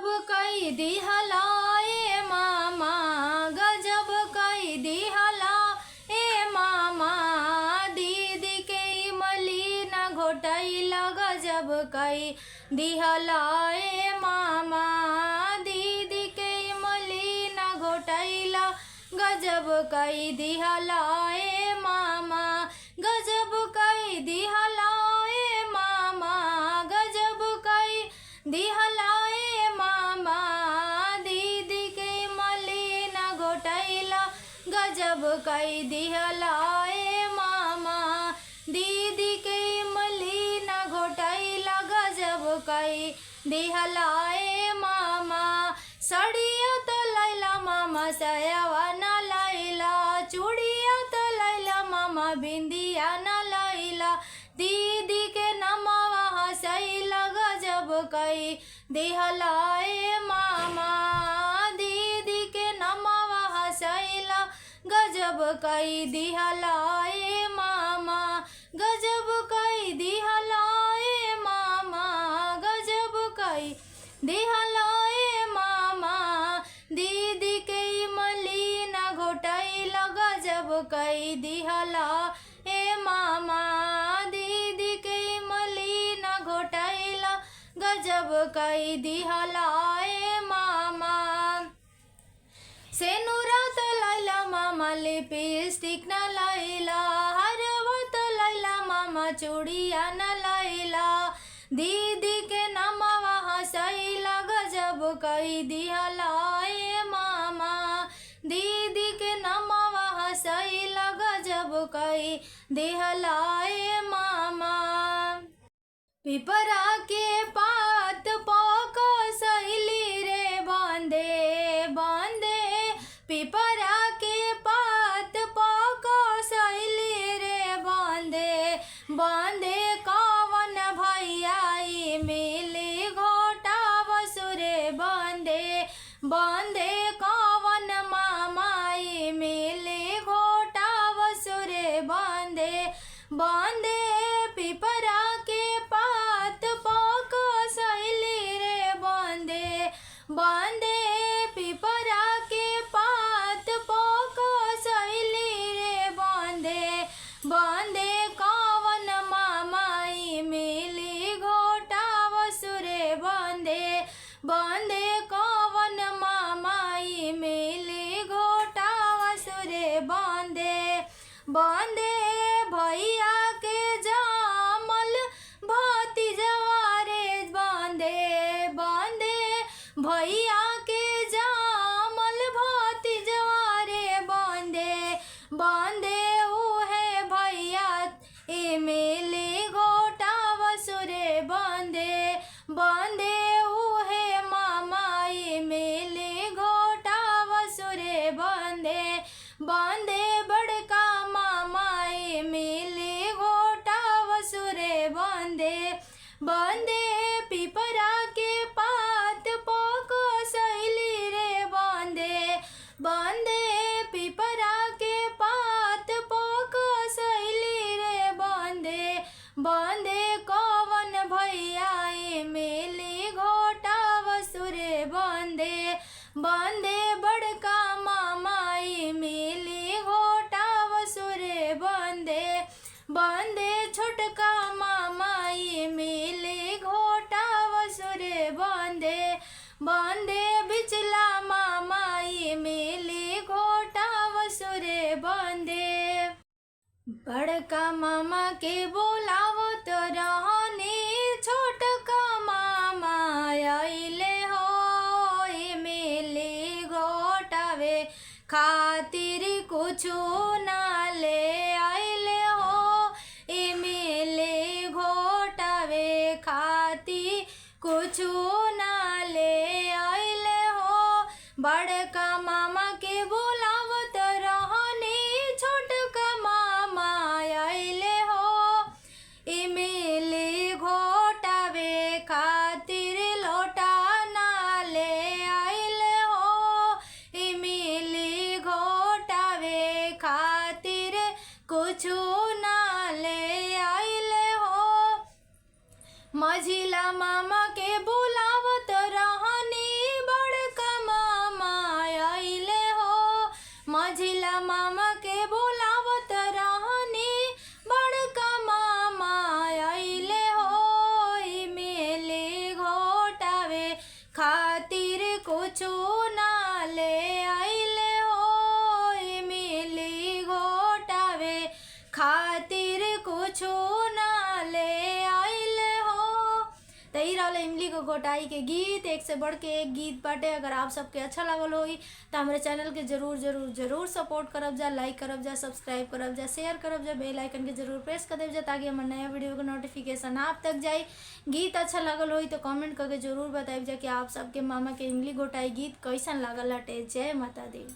गजब कई दिहला ए मामा, गजब कई दिहला ए मामा, दीदी के इमली न घोटैला गजब कई दिहला ए मामा, दीदी के इमली न घोटैला गजब कई दिहला ए मामा, गजब कई दिहला ए मामा, गजब कई दिहला ए मामा, दीदी के इमली न घोटैला गजब कई दिहला ए मामा, दीदी के इमली न घोटैला गजब कई दिहला ए मामा। सड़िया तो लैला मामा, सयावा न लैला, चूड़िया तो लैला मामा, बिंदिया न लैला, दीदी के नमवा हसैला गजब कई दिहला ए मामा, दीदी के नमवा हसैला गजब कई दिहला ए मामा, गजब कई दिहला ए मामा, गजब कई दिहला ए मामा, दीदी के इमली न घोटैला गजब कई दिहला ए मामा, दीदी के इमली न घोटैला गजब कई दिहला ए मामा। सेनुरा तो लैला मामा, लिपस्टिक न लैला, हरवा तो लैला मामा, चूड़िया न लैला, दीदी के नमवा हसैला गजब कई दिहला ए मामा, दीदी के नमवा हसैला गजब कई दिहला ए मामा। पिपरा के पात पक सैली रे बांधे बांधे, पिपरा के पात पक सैली रे बांधे बांधे, कवन भैया मिली घोटा बसुरे बांधे बांधे, कवन मामाई मिली घोटा बसुरे बांधे बांधे, पिपरा के पात पक सैली रे बांधे बांधे, पिपरा के पात पक सैली रे बांधे बांधे, कवन मामाई मिली घोटा बसुरे बांधे बांधे, कवन मामाई मिली घोटा बसुरे बांधे बांधे, भैया के जामल भतीजवा रे बांधे बांधे, भैया के जामल भतीजवा रे बांधे बांधे, उहे भैया इमली घोटा बसुरे बांधे बांधे, उहे मामा इमली घोटा बसुरे बांधे बांधे, बड़का मामा इमली घोटा बसुरे बांधे बांधे, पिपरा के पात पक सैली रे बांधे बांधे, पिपरा के पात पक सैली रे बांधे बांधे, कवन भैया इमली घोटा बसुरे बांधे बांधे, बड़का मामा इमली घोटा बसुरे बांधे बांधे, छोटका मामा इमली घोटा बसुरे बांधे बांधे, बिचला मामा इमली घोटा बसुरे बांधे। बड़का मामा के बोलावत रहनी, छोटका मामा आइले हो इमली घोटावे खातिर कुछु ना ले आइले हो, इमली घोटावे खातिर कुछु ना ले आइले हो, बड़का मामा के बोलावत रहनी, छोटका मामा आइले हो, इमली घोटावे खातिर लोटा ना ले आइले हो, इमली घोटावे खातिर कुछु ना ले आइले हो। मझिला मामा के बुलावत रहनी, ई रहल इमली के घोटाई के गीत। एक से बढ़ के एक गीत बाटे। अगर आप सबके अच्छा लागल होई तो हमारे चैनल के जरूर जरूर जरूर सपोर्ट करब जा, लाइक करब जा, सब्सक्राइब करब जा, शेयर करब जा, बेल आइकन के जरूर प्रेस कर देव जा ताकि हमारे नया वीडियो के नोटिफिकेशन आप तक जाए। गीत अच्छा लागल होई तो कमेंट करके जरूर बताइब जा कि आप सबके मामा के इमली घोटाई गीत कैसन लागल हटे। जय माता दी।